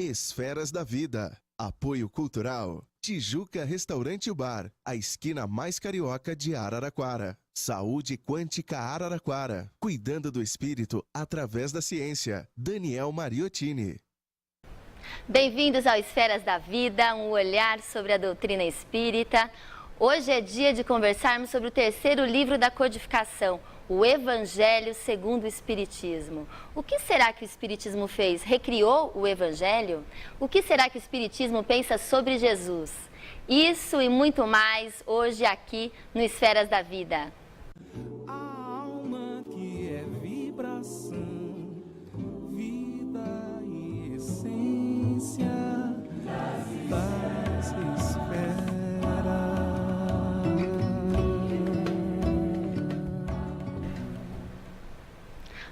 Esferas da Vida. Apoio Cultural. Tijuca Restaurante e Bar, a esquina mais carioca de Araraquara. Saúde Quântica Araraquara, cuidando do espírito através da ciência. Daniel Mariottini. Bem-vindos ao Esferas da Vida, um olhar sobre a doutrina espírita. Hoje é dia de conversarmos sobre o terceiro livro da codificação, o Evangelho segundo o Espiritismo. O que será que o Espiritismo fez? Recriou o Evangelho? O que será que o Espiritismo pensa sobre Jesus? Isso e muito mais hoje aqui no Esferas da Vida. A alma que é vibração, vida e essência das esferas.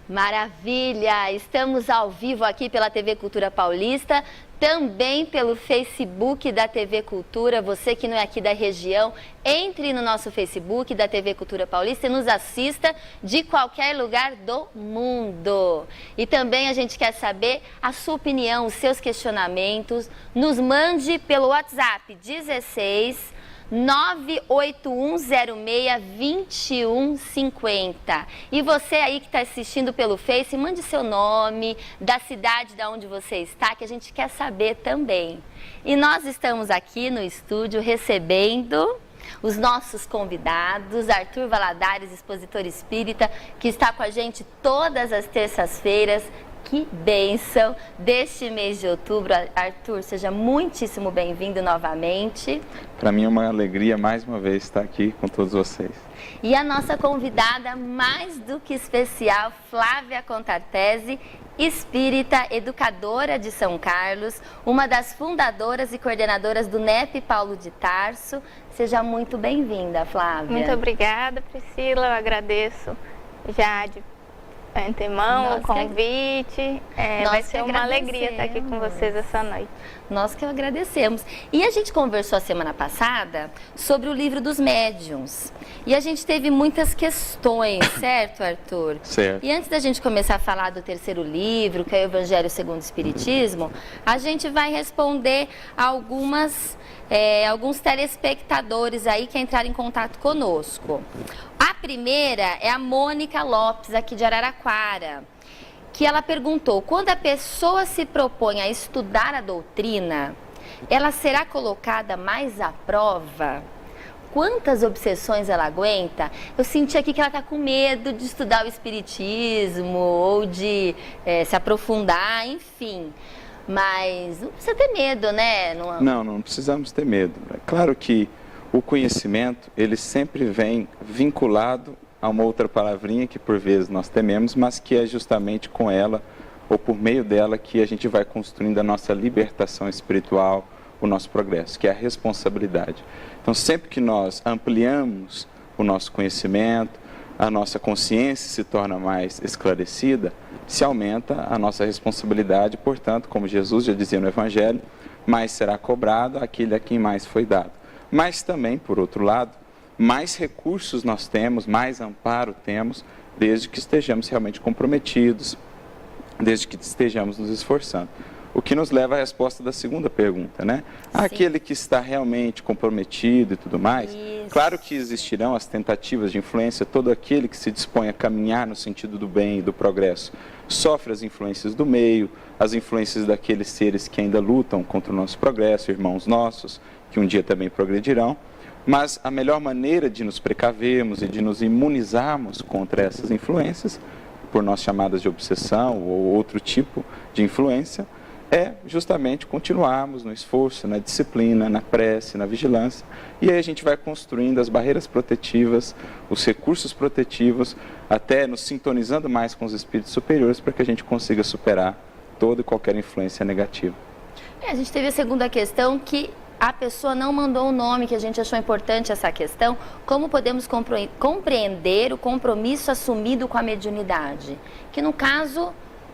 Maravilha! Estamos ao vivo aqui pela TV Cultura Paulista, também pelo Facebook da TV Cultura. Você que não é aqui da região, entre no nosso Facebook da TV Cultura Paulista e nos assista de qualquer lugar do mundo. E também a gente quer saber a sua opinião, os seus questionamentos. Nos mande pelo WhatsApp 16 981062150. E você aí que está assistindo pelo Face, mande seu nome, da cidade da onde você está, que a gente quer saber também. E nós estamos aqui no estúdio recebendo os nossos convidados, Arthur Valadares, expositor espírita, que está com a gente todas as terças-feiras. Que bênção deste mês de outubro. Arthur, seja muitíssimo bem-vindo novamente. Para mim é uma alegria mais uma vez estar aqui com todos vocês. E a nossa convidada mais do que especial, Flávia Contartese, espírita, educadora de São Carlos, uma das fundadoras e coordenadoras do NEP Paulo de Tarso. Seja muito bem-vinda, Flávia. Muito obrigada, Priscila. Eu agradeço já de antemão o convite. Vai ser uma alegria estar aqui com vocês essa noite. Nós que agradecemos. E a gente conversou a semana passada sobre o livro dos médiuns. E a gente teve muitas questões, certo, Arthur? Certo. E antes da gente começar a falar do terceiro livro, que é o Evangelho segundo o Espiritismo, a gente vai responder alguns telespectadores aí que entraram em contato conosco. A primeira é a Mônica Lopes, aqui de Araraquara, que ela perguntou: quando a pessoa se propõe a estudar a doutrina, ela será colocada mais à prova? Quantas obsessões ela aguenta? Eu senti aqui que ela está com medo de estudar o espiritismo ou de se aprofundar, enfim. Mas não precisa ter medo, né? Não precisamos ter medo. É claro que o conhecimento, ele sempre vem vinculado a uma outra palavrinha que por vezes nós tememos, mas que é justamente com ela, ou por meio dela, que a gente vai construindo a nossa libertação espiritual, o nosso progresso, que é a responsabilidade. Então, sempre que nós ampliamos o nosso conhecimento, a nossa consciência se torna mais esclarecida, se aumenta a nossa responsabilidade, portanto, como Jesus já dizia no Evangelho, mais será cobrado aquele a quem mais foi dado. Mas também, por outro lado, mais recursos nós temos, mais amparo temos, desde que estejamos realmente comprometidos, desde que estejamos nos esforçando. O que nos leva à resposta da segunda pergunta, né? Aquele que está realmente comprometido e tudo mais, isso. Claro que existirão as tentativas de influência, todo aquele que se dispõe a caminhar no sentido do bem e do progresso, sofre as influências do meio, as influências daqueles seres que ainda lutam contra o nosso progresso, irmãos nossos, que um dia também progredirão, mas a melhor maneira de nos precavermos e de nos imunizarmos contra essas influências, por nós chamadas de obsessão ou outro tipo de influência, é justamente continuarmos no esforço, na disciplina, na prece, na vigilância, e aí a gente vai construindo as barreiras protetivas, os recursos protetivos, até nos sintonizando mais com os espíritos superiores para que a gente consiga superar toda e qualquer influência negativa. A gente teve a segunda questão, que a pessoa não mandou o nome, que a gente achou importante essa questão. Como podemos compreender o compromisso assumido com a mediunidade? Que no caso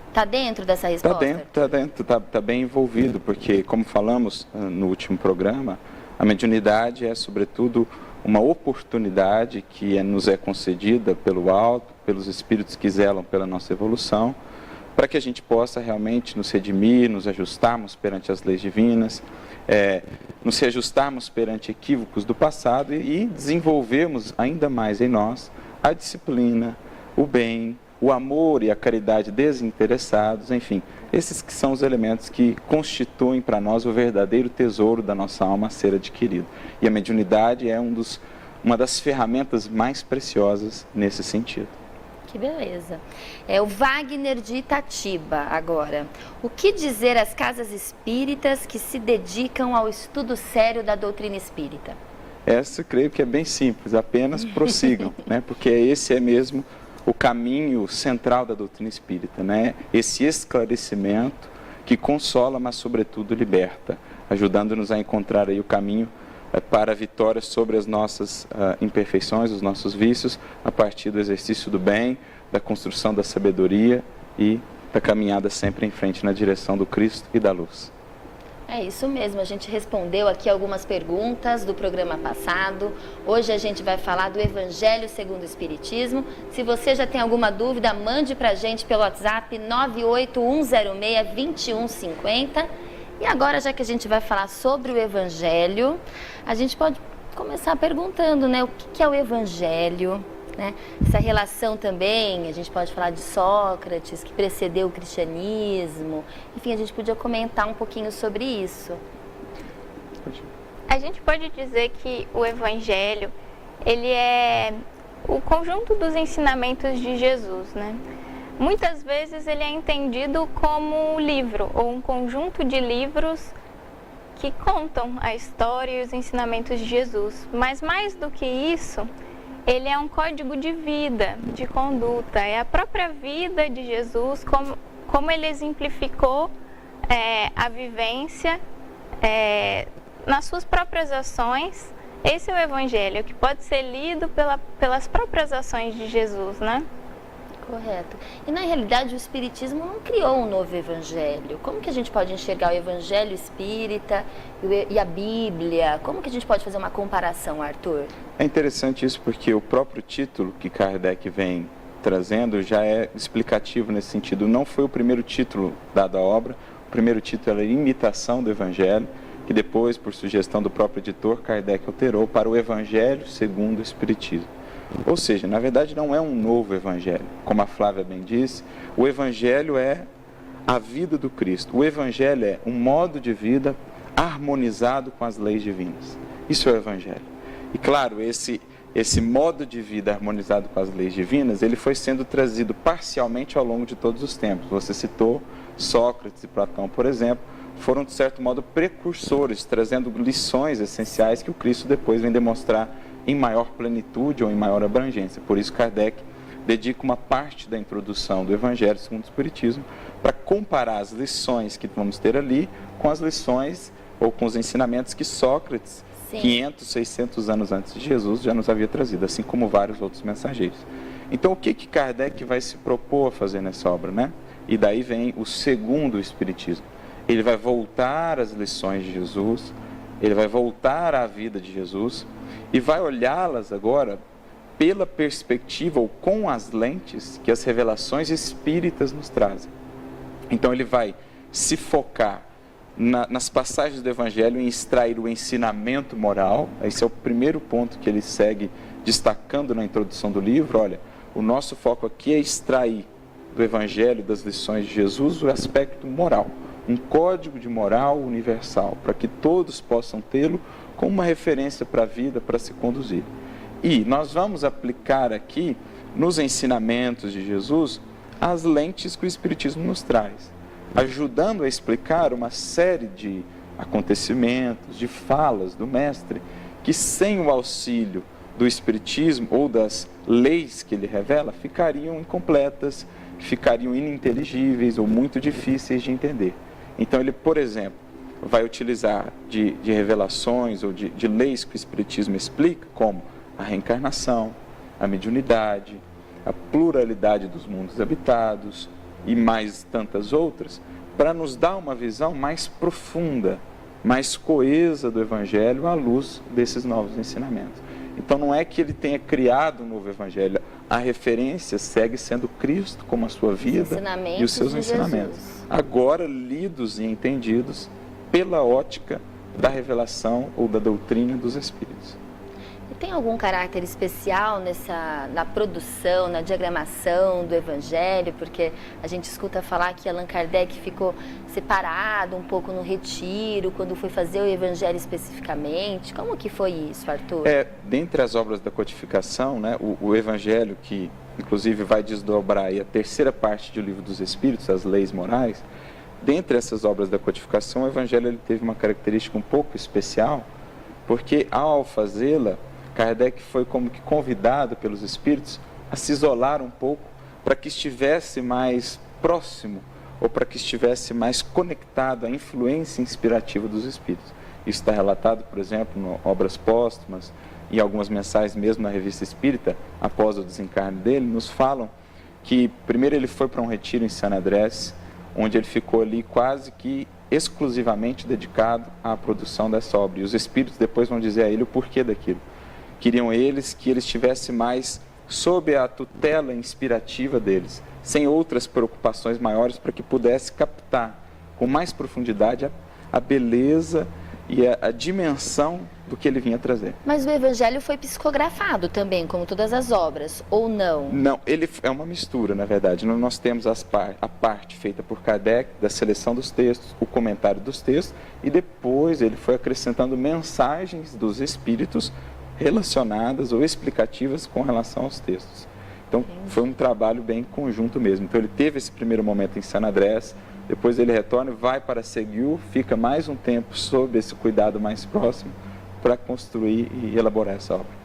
está dentro dessa resposta? Está bem envolvido, porque como falamos no último programa, a mediunidade é sobretudo uma oportunidade que nos é concedida pelo alto, pelos espíritos que zelam pela nossa evolução, para que a gente possa realmente nos redimir, nos ajustarmos perante as leis divinas, nos reajustarmos perante equívocos do passado e desenvolvermos ainda mais em nós a disciplina, o bem, o amor e a caridade desinteressados, enfim, esses que são os elementos que constituem para nós o verdadeiro tesouro da nossa alma a ser adquirido. E a mediunidade é uma das ferramentas mais preciosas nesse sentido. Que beleza. É o Wagner de Itatiba agora. O que dizer às casas espíritas que se dedicam ao estudo sério da doutrina espírita? Essa, creio que é bem simples, apenas prossigam, né? Porque esse é mesmo o caminho central da doutrina espírita, né? Esse esclarecimento que consola, mas sobretudo liberta, ajudando-nos a encontrar aí o caminho para a vitória sobre as nossas imperfeições, os nossos vícios, a partir do exercício do bem, da construção da sabedoria e da caminhada sempre em frente na direção do Cristo e da luz. É isso mesmo, a gente respondeu aqui algumas perguntas do programa passado. Hoje a gente vai falar do Evangelho segundo o Espiritismo. Se você já tem alguma dúvida, mande pra gente pelo WhatsApp 98106-2150. E agora, já que a gente vai falar sobre o Evangelho, a gente pode começar perguntando, né, o que é o Evangelho, né? Essa relação também, a gente pode falar de Sócrates, que precedeu o cristianismo. Enfim, a gente podia comentar um pouquinho sobre isso. A gente pode dizer que o Evangelho, ele é o conjunto dos ensinamentos de Jesus, né? Muitas vezes ele é entendido como um livro ou um conjunto de livros que contam a história e os ensinamentos de Jesus. Mas mais do que isso, ele é um código de vida, de conduta. É a própria vida de Jesus, como ele exemplificou a vivência nas suas próprias ações. Esse é o Evangelho, que pode ser lido pelas próprias ações de Jesus, né? Correto. E na realidade o Espiritismo não criou um novo Evangelho. Como que a gente pode enxergar o Evangelho espírita e a Bíblia? Como que a gente pode fazer uma comparação, Arthur? É interessante isso porque o próprio título que Kardec vem trazendo já é explicativo nesse sentido. Não foi o primeiro título dado à obra, o primeiro título era Imitação do Evangelho, que depois, por sugestão do próprio editor, Kardec alterou para o Evangelho segundo o Espiritismo. Ou seja, na verdade não é um novo Evangelho. Como a Flávia bem disse, o Evangelho é a vida do Cristo. O Evangelho é um modo de vida harmonizado com as leis divinas. Isso é o Evangelho. E claro, esse modo de vida harmonizado com as leis divinas, ele foi sendo trazido parcialmente ao longo de todos os tempos. Você citou Sócrates e Platão, por exemplo, foram de certo modo precursores, trazendo lições essenciais que o Cristo depois vem demonstrar em maior plenitude ou em maior abrangência. Por isso Kardec dedica uma parte da introdução do Evangelho segundo o Espiritismo para comparar as lições que vamos ter ali com as lições ou com os ensinamentos que Sócrates, 500, 600 anos antes de Jesus, já nos havia trazido, assim como vários outros mensageiros. Então o que Kardec vai se propor a fazer nessa obra, né? E daí vem o segundo Espiritismo. Ele vai voltar às lições de Jesus, ele vai voltar à vida de Jesus e vai olhá-las agora pela perspectiva ou com as lentes que as revelações espíritas nos trazem. Então ele vai se focar nas passagens do Evangelho em extrair o ensinamento moral. Esse é o primeiro ponto que ele segue destacando na introdução do livro. Olha, o nosso foco aqui é extrair do Evangelho, das lições de Jesus, o aspecto moral. Um código de moral universal, para que todos possam tê-lo como uma referência para a vida, para se conduzir. E nós vamos aplicar aqui, nos ensinamentos de Jesus, as lentes que o Espiritismo nos traz, ajudando a explicar uma série de acontecimentos, de falas do Mestre, que sem o auxílio do Espiritismo ou das leis que ele revela, ficariam incompletas, ficariam ininteligíveis ou muito difíceis de entender. Então ele, por exemplo, vai utilizar de revelações ou de leis que o Espiritismo explica, como a reencarnação, a mediunidade, a pluralidade dos mundos habitados e mais tantas outras, para nos dar uma visão mais profunda, mais coesa do Evangelho à luz desses novos ensinamentos. Então não é que ele tenha criado um novo Evangelho. a referência segue sendo Cristo como a sua vida e os seus ensinamentos. Agora lidos e entendidos pela ótica da revelação ou da doutrina dos Espíritos. E tem algum caráter especial na produção, na diagramação do Evangelho? Porque a gente escuta falar que Allan Kardec ficou separado um pouco no retiro, quando foi fazer o Evangelho especificamente. Como que foi isso, Arthur? Dentre as obras da codificação, né, o Evangelho, que inclusive vai desdobrar aí a terceira parte do Livro dos Espíritos, as leis morais, dentre essas obras da codificação, o Evangelho ele teve uma característica um pouco especial, porque ao fazê-la, Kardec foi como que convidado pelos Espíritos a se isolar um pouco para que estivesse mais próximo ou para que estivesse mais conectado à influência inspirativa dos Espíritos. Isso está relatado, por exemplo, em obras póstumas e algumas mensagens mesmo na Revista Espírita, após o desencarne dele, nos falam que primeiro ele foi para um retiro em San Andrés, onde ele ficou ali quase que exclusivamente dedicado à produção dessa obra. E os Espíritos depois vão dizer a ele o porquê daquilo. Queriam eles que ele estivesse mais sob a tutela inspirativa deles, sem outras preocupações maiores, para que pudesse captar com mais profundidade a beleza e a dimensão do que ele vinha trazer. Mas o Evangelho foi psicografado também, como todas as obras, ou não? Não, ele é uma mistura, na verdade. Nós temos a parte feita por Kardec, da seleção dos textos, o comentário dos textos, e depois ele foi acrescentando mensagens dos Espíritos relacionadas ou explicativas com relação aos textos. Então, foi um trabalho bem conjunto mesmo. Então, ele teve esse primeiro momento em San Andrés, depois ele retorna, vai para Seguiu, fica mais um tempo sob esse cuidado mais próximo para construir e elaborar essa obra.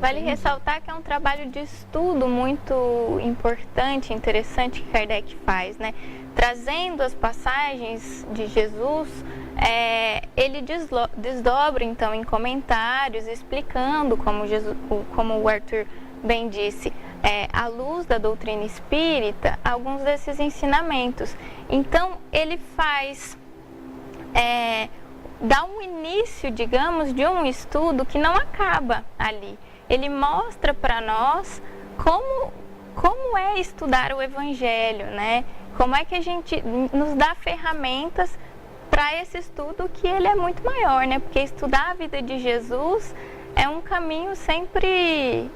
Vale ressaltar que é um trabalho de estudo muito importante, interessante que Kardec faz, né? Trazendo as passagens de Jesus, ele desdobra então em comentários, explicando, como o Arthur bem disse, à luz da doutrina espírita, alguns desses ensinamentos. Então, ele dá um início, digamos, de um estudo que não acaba ali. Ele mostra para nós como é estudar o Evangelho, né? Como é que a gente nos dá ferramentas para esse estudo, que ele é muito maior, né? Porque estudar a vida de Jesus é um caminho sempre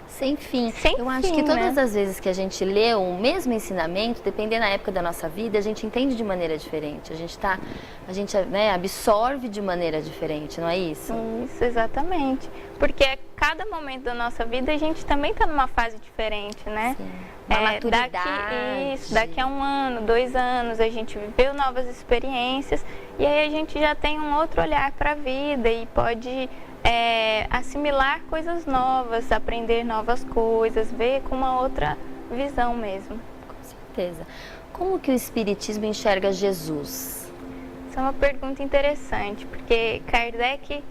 sem fim. Eu acho fim, que todas né? as vezes que a gente lê o mesmo ensinamento, dependendo da época da nossa vida, a gente entende de maneira diferente. A gente absorve de maneira diferente, não é isso? Isso, exatamente. Porque a cada momento da nossa vida a gente também está numa fase diferente, né? Sim. Uma maturidade. Daqui a 1 ano, 2 anos, a gente viveu novas experiências e aí a gente já tem um outro olhar para a vida e pode assimilar coisas novas, aprender novas coisas, ver com uma outra visão mesmo. Com certeza. Como que o Espiritismo enxerga Jesus? Essa é uma pergunta interessante, porque Kardec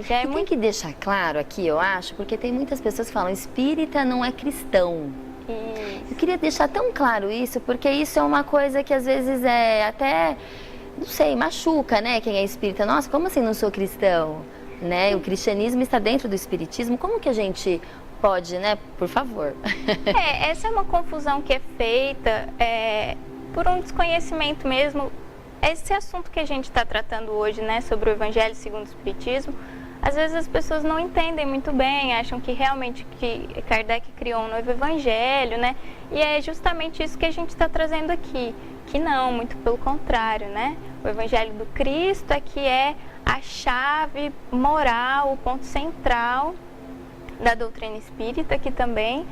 já é Tem muito... que deixar claro aqui, eu acho, porque tem muitas pessoas que falam espírita não é cristão. Isso. Eu queria deixar tão claro isso, porque isso é uma coisa que às vezes até, não sei, machuca, né, quem é espírita. Nossa, como assim não sou cristão? Né? O cristianismo está dentro do espiritismo. Como que a gente pode, né, por favor? Essa é uma confusão que é feita por um desconhecimento mesmo. Esse assunto que a gente está tratando hoje, né, sobre o Evangelho segundo o Espiritismo, às vezes as pessoas não entendem muito bem, acham que realmente que Kardec criou um novo Evangelho, né? E é justamente isso que a gente está trazendo aqui, que não, muito pelo contrário, né? O Evangelho do Cristo é a chave moral, o ponto central da doutrina espírita, que também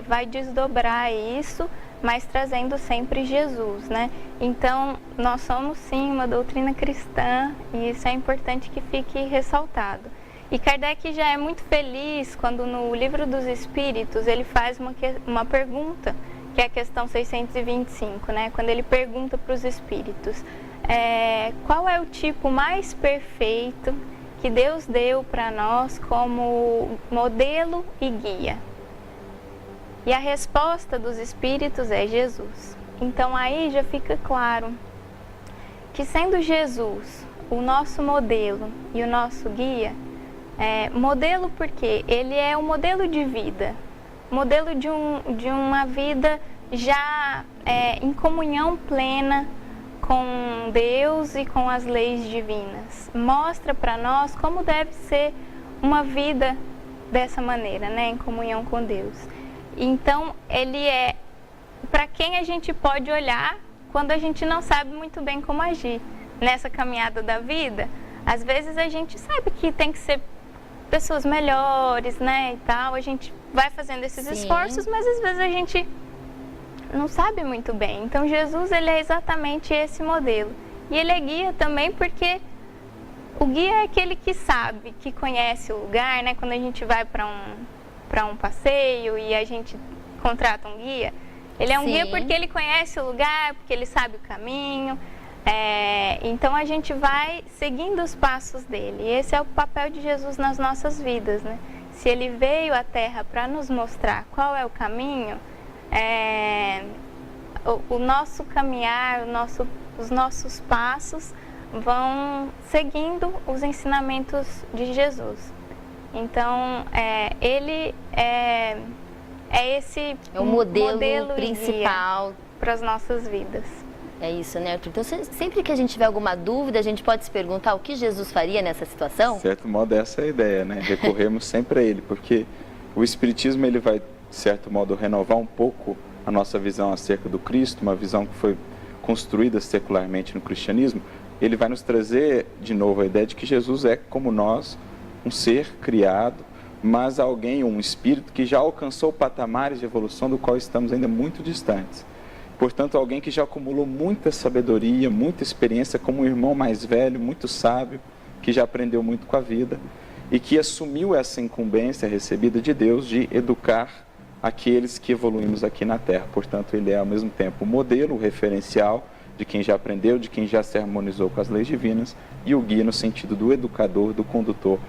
vai desdobrar isso, mas trazendo sempre Jesus, né? Então, nós somos sim uma doutrina cristã e isso é importante que fique ressaltado. E Kardec já é muito feliz quando no Livro dos Espíritos ele faz uma pergunta, que é a questão 625, né? Quando ele pergunta para os espíritos, qual é o tipo mais perfeito que Deus deu para nós como modelo e guia? E a resposta dos espíritos é Jesus. Então aí já fica claro que, sendo Jesus o nosso modelo e o nosso guia, Modelo porque ele é um modelo de vida, modelo de uma vida já em comunhão plena com Deus e com as leis divinas. Mostra para nós como deve ser uma vida dessa maneira, né, em comunhão com Deus. Então, ele é para quem a gente pode olhar quando a gente não sabe muito bem como agir. Nessa caminhada da vida, às vezes a gente sabe que tem que ser pessoas melhores, né, e tal. A gente vai fazendo esses esforços, mas às vezes a gente não sabe muito bem. Então, Jesus, ele é exatamente esse modelo. E ele é guia também porque o guia é aquele que sabe, que conhece o lugar, né? Quando a gente vai para um passeio e a gente contrata um guia, ele é um guia porque ele conhece o lugar, porque ele sabe o caminho. Então a gente vai seguindo os passos dele. E esse é o papel de Jesus nas nossas vidas, né? Se ele veio à Terra para nos mostrar qual é o caminho, o nosso caminhar, os nossos passos vão seguindo os ensinamentos de Jesus. Então, ele é esse o modelo principal para as nossas vidas. É isso, né, Arthur? Então, sempre que a gente tiver alguma dúvida, a gente pode se perguntar o que Jesus faria nessa situação? De certo modo, essa é a ideia, né? Recorremos sempre a ele, porque o Espiritismo, ele vai, de certo modo, renovar um pouco a nossa visão acerca do Cristo, uma visão que foi construída secularmente no cristianismo. Ele vai nos trazer, de novo, a ideia de que Jesus é, como nós, um ser criado, mas alguém, um espírito que já alcançou patamares de evolução do qual estamos ainda muito distantes. Portanto, alguém que já acumulou muita sabedoria, muita experiência como um irmão mais velho, muito sábio, que já aprendeu muito com a vida e que assumiu essa incumbência recebida de Deus de educar aqueles que evoluímos aqui na Terra. Portanto, ele é ao mesmo tempo o modelo, o referencial de quem já aprendeu, de quem já se harmonizou com as leis divinas e o guia no sentido do educador, do condutor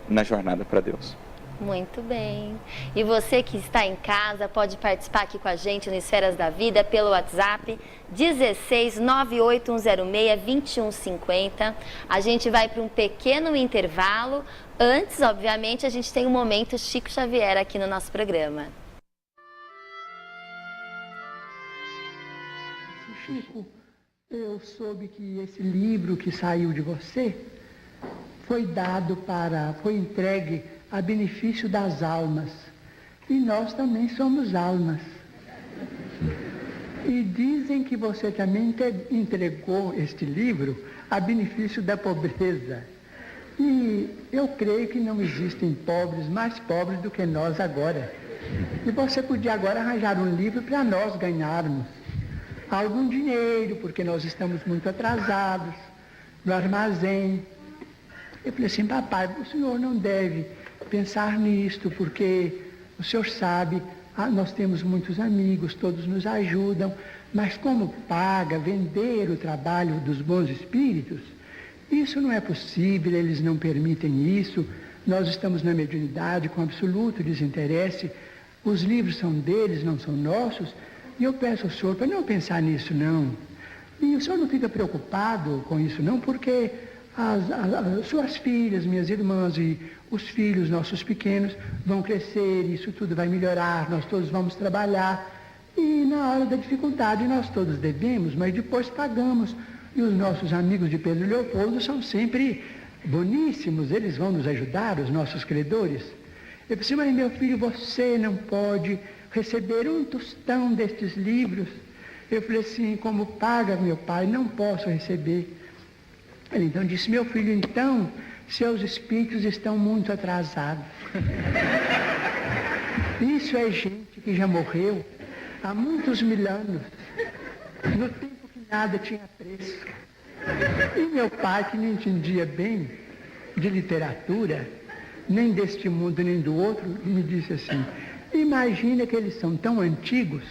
na jornada para Deus. Muito bem. E você que está em casa pode participar aqui com a gente no Esferas da Vida pelo WhatsApp 16 98106 2150. A gente vai para um pequeno intervalo. Antes, obviamente, a gente tem um momento Chico Xavier aqui no nosso programa. Chico, eu soube que esse livro que saiu de você foi entregue a benefício das almas. E nós também somos almas. E dizem que você também entregou este livro a benefício da pobreza. E eu creio que não existem pobres mais pobres do que nós agora. E você podia agora arranjar um livro para nós ganharmos algum dinheiro, porque nós estamos muito atrasados no armazém. Eu falei assim, papai, o senhor não deve pensar nisto, porque o senhor sabe, nós temos muitos amigos, todos nos ajudam, mas como paga vender o trabalho dos bons espíritos, isso não é possível, eles não permitem isso, nós estamos na mediunidade com absoluto desinteresse, os livros são deles, não são nossos, e eu peço ao senhor para não pensar nisso não. E o senhor não fica preocupado com isso não, porque as suas filhas, minhas irmãs e os filhos, nossos pequenos, vão crescer, isso tudo vai melhorar, nós todos vamos trabalhar. E na hora da dificuldade nós todos devemos, mas depois pagamos. E os nossos amigos de Pedro Leopoldo são sempre boníssimos, eles vão nos ajudar, os nossos credores. Eu disse, mas meu filho, você não pode receber um tostão destes livros. Eu falei assim, como paga meu pai, não posso receber. Ele então disse, meu filho, então, seus espíritos estão muito atrasados. Isso é gente que já morreu há muitos mil anos, no tempo que nada tinha preço. E meu pai, que não entendia bem de literatura, nem deste mundo, nem do outro, me disse assim, imagina que eles são tão antigos,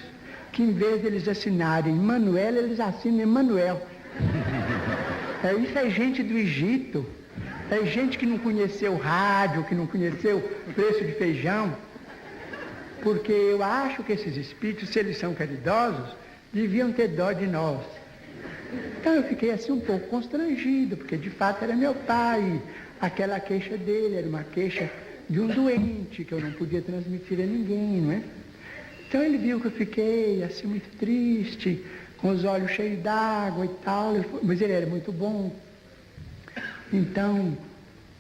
que em vez de eles assinarem Manuel, eles assinam Emanuel. Isso é gente do Egito, é gente que não conheceu rádio, que não conheceu preço de feijão, porque eu acho que esses espíritos, se eles são caridosos, deviam ter dó de nós. Então eu fiquei assim um pouco constrangido, porque de fato era meu pai, aquela queixa dele era uma queixa de um doente, que eu não podia transmitir a ninguém, não é? Então ele viu que eu fiquei assim muito triste, com os olhos cheios d'água e tal, mas ele era muito bom. Então,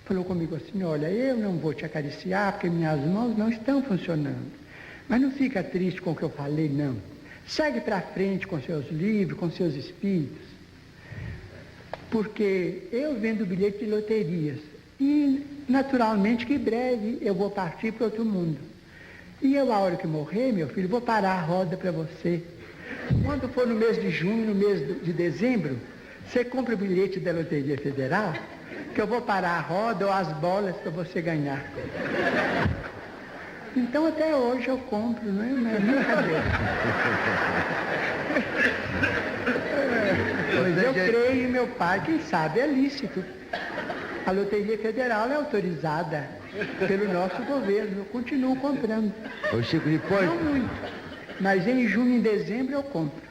falou comigo assim, olha, eu não vou te acariciar porque minhas mãos não estão funcionando. Mas não fica triste com o que eu falei, não. Segue para frente com seus livros, com seus espíritos. Porque eu vendo bilhete de loterias. E, naturalmente, que breve eu vou partir para outro mundo. E eu, a hora que morrer, meu filho, vou parar a roda para você. Quando for no mês de junho, no mês de dezembro, você compra o bilhete da Loteria Federal, que eu vou parar a roda ou as bolas para você ganhar. Então, até hoje eu compro, não é? Não é brincadeira. Pois eu creio, meu pai, quem sabe é lícito. A Loteria Federal é autorizada pelo nosso governo, eu continuo comprando. Ô Chico, depois... Não muito, mas em junho e dezembro eu compro.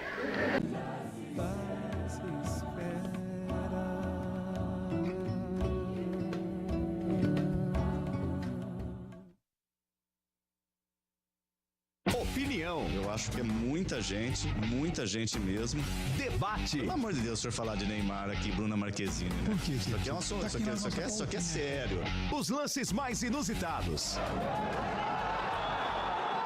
Opinião. Eu acho que é muita gente mesmo. Debate. Pelo amor de Deus, o senhor falar de Neymar aqui, Bruna Marquezine, né? Por quê, gente? Isso aqui é um assunto, isso aqui é sério. Os lances mais inusitados.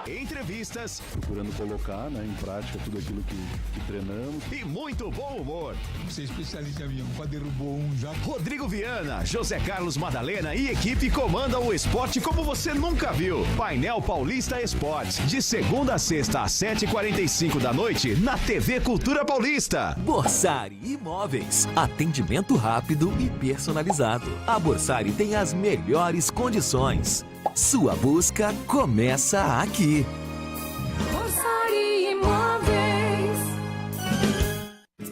Entrevistas. Procurando colocar, né, em prática tudo aquilo que treinamos. E muito bom humor. Você é especialista em avião, já derrubou um já. Rodrigo Viana, José Carlos Madalena e equipe comandam o esporte como você nunca viu. Painel Paulista Esportes, de segunda a sexta às 7h45 da noite, na TV Cultura Paulista. Borsari Imóveis, atendimento rápido e personalizado. A Borsari tem as melhores condições. Sua busca começa aqui. Borsari Imóveis.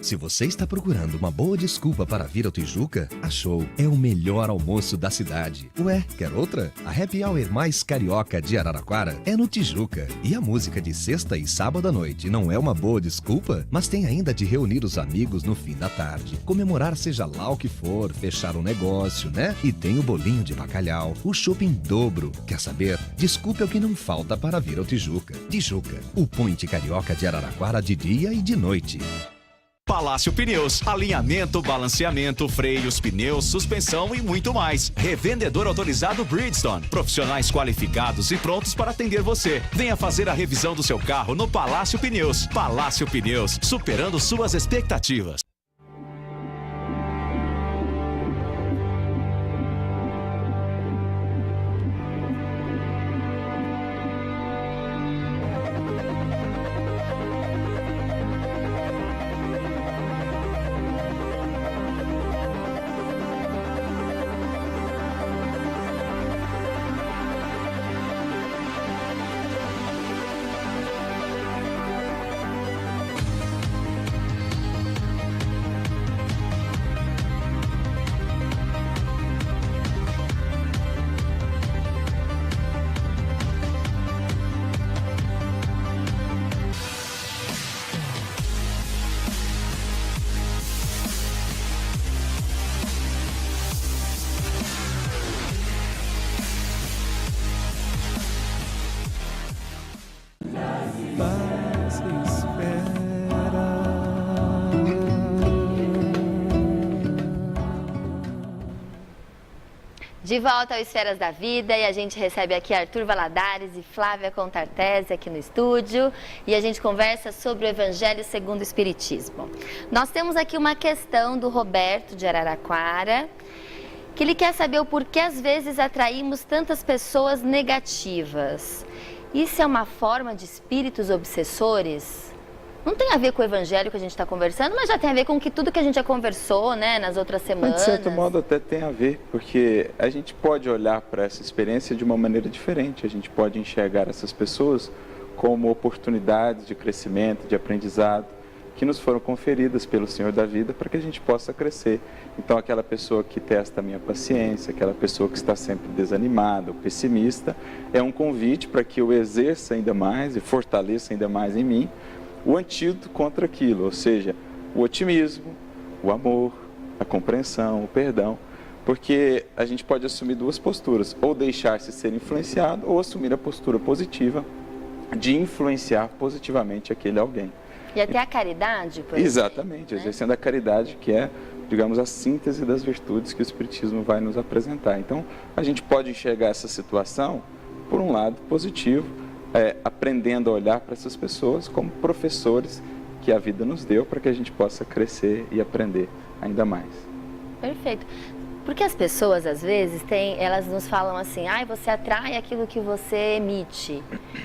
Se você está procurando uma boa desculpa para vir ao Tijuca, achou. É o melhor almoço da cidade. Ué, quer outra? A Happy Hour mais carioca de Araraquara é no Tijuca. E a música de sexta e sábado à noite não é uma boa desculpa? Mas tem ainda de reunir os amigos no fim da tarde. Comemorar seja lá o que for, fechar um negócio, né? E tem o bolinho de bacalhau, o chopp em dobro. Quer saber? Desculpa é o que não falta para vir ao Tijuca. Tijuca, o point carioca de Araraquara de dia e de noite. Palácio Pneus, alinhamento, balanceamento, freios, pneus, suspensão e muito mais. Revendedor autorizado Bridgestone, profissionais qualificados e prontos para atender você. Venha fazer a revisão do seu carro no Palácio Pneus. Palácio Pneus, superando suas expectativas. De volta ao Esferas da Vida, e a gente recebe aqui Arthur Valadares e Flávia Contartese aqui no estúdio, e a gente conversa sobre o Evangelho segundo o Espiritismo. Nós temos aqui uma questão do Roberto de Araraquara, que ele quer saber o porquê às vezes atraímos tantas pessoas negativas. Isso é uma forma de espíritos obsessores? Não tem a ver com o evangelho que a gente está conversando, mas já tem a ver com tudo que a gente já conversou, né, nas outras semanas. Mas, de certo modo até tem a ver, porque a gente pode olhar para essa experiência de uma maneira diferente. A gente pode enxergar essas pessoas como oportunidades de crescimento, de aprendizado, que nos foram conferidas pelo Senhor da vida para que a gente possa crescer. Então, aquela pessoa que testa a minha paciência, aquela pessoa que está sempre desanimada ou pessimista, é um convite para que eu exerça ainda mais e fortaleça ainda mais em mim o antídoto contra aquilo, ou seja, o otimismo, o amor, a compreensão, o perdão, Porque a gente pode assumir duas posturas, ou deixar-se ser influenciado, ou assumir a postura positiva de influenciar positivamente aquele alguém. E até a caridade, por exemplo. Exatamente, exercendo a caridade, que é, digamos, a síntese das virtudes que o Espiritismo vai nos apresentar. Então, a gente pode enxergar essa situação, por um lado, positivo, aprendendo a olhar para essas pessoas como professores que a vida nos deu para que a gente possa crescer e aprender ainda mais. Perfeito. Porque as pessoas, às vezes, elas nos falam assim, você atrai aquilo que você emite.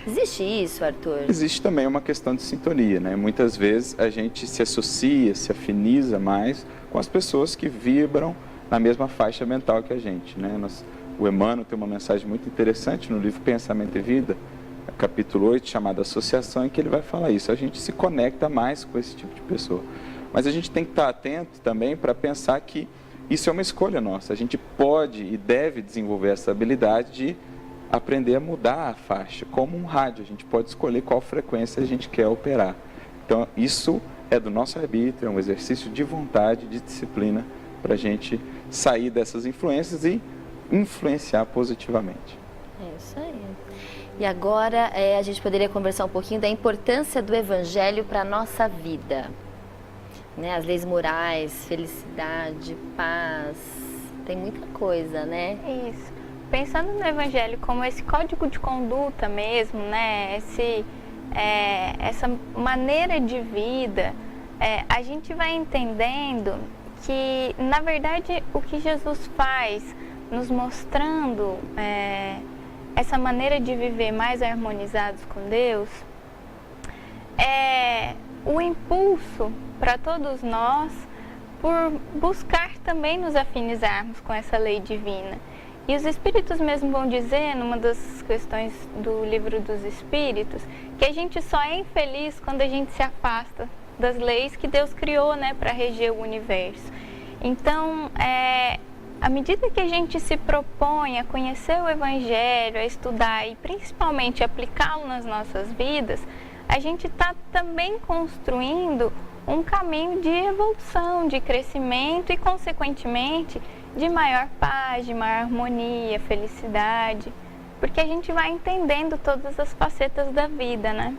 Existe isso, Arthur? Existe também uma questão de sintonia, né? Muitas vezes a gente se associa, se afiniza mais com as pessoas que vibram na mesma faixa mental que a gente, né? O Emmanuel tem uma mensagem muito interessante no livro Pensamento e Vida, capítulo 8, chamado Associação, em que ele vai falar isso. A gente se conecta mais com esse tipo de pessoa. Mas a gente tem que estar atento também para pensar que isso é uma escolha nossa. A gente pode e deve desenvolver essa habilidade de aprender a mudar a faixa. Como um rádio, a gente pode escolher qual frequência a gente quer operar. Então, isso é do nosso arbítrio, é um exercício de vontade, de disciplina, para a gente sair dessas influências e influenciar positivamente. É isso aí. E agora a gente poderia conversar um pouquinho da importância do Evangelho para a nossa vida. Né? As leis morais, felicidade, paz, tem muita coisa, né? Isso. Pensando no Evangelho como esse código de conduta mesmo, né? Essa maneira de vida, a gente vai entendendo que, na verdade, o que Jesus faz, nos mostrando essa maneira de viver mais harmonizados com Deus, é o impulso para todos nós por buscar também nos afinizarmos com essa lei divina. E os Espíritos mesmo vão dizer, numa das questões do Livro dos Espíritos, que a gente só é infeliz quando a gente se afasta das leis que Deus criou, né, para reger o universo. Então, à medida que a gente se propõe a conhecer o Evangelho, a estudar e principalmente aplicá-lo nas nossas vidas, a gente está também construindo um caminho de evolução, de crescimento e, consequentemente, de maior paz, de maior harmonia, felicidade, porque a gente vai entendendo todas as facetas da vida, né?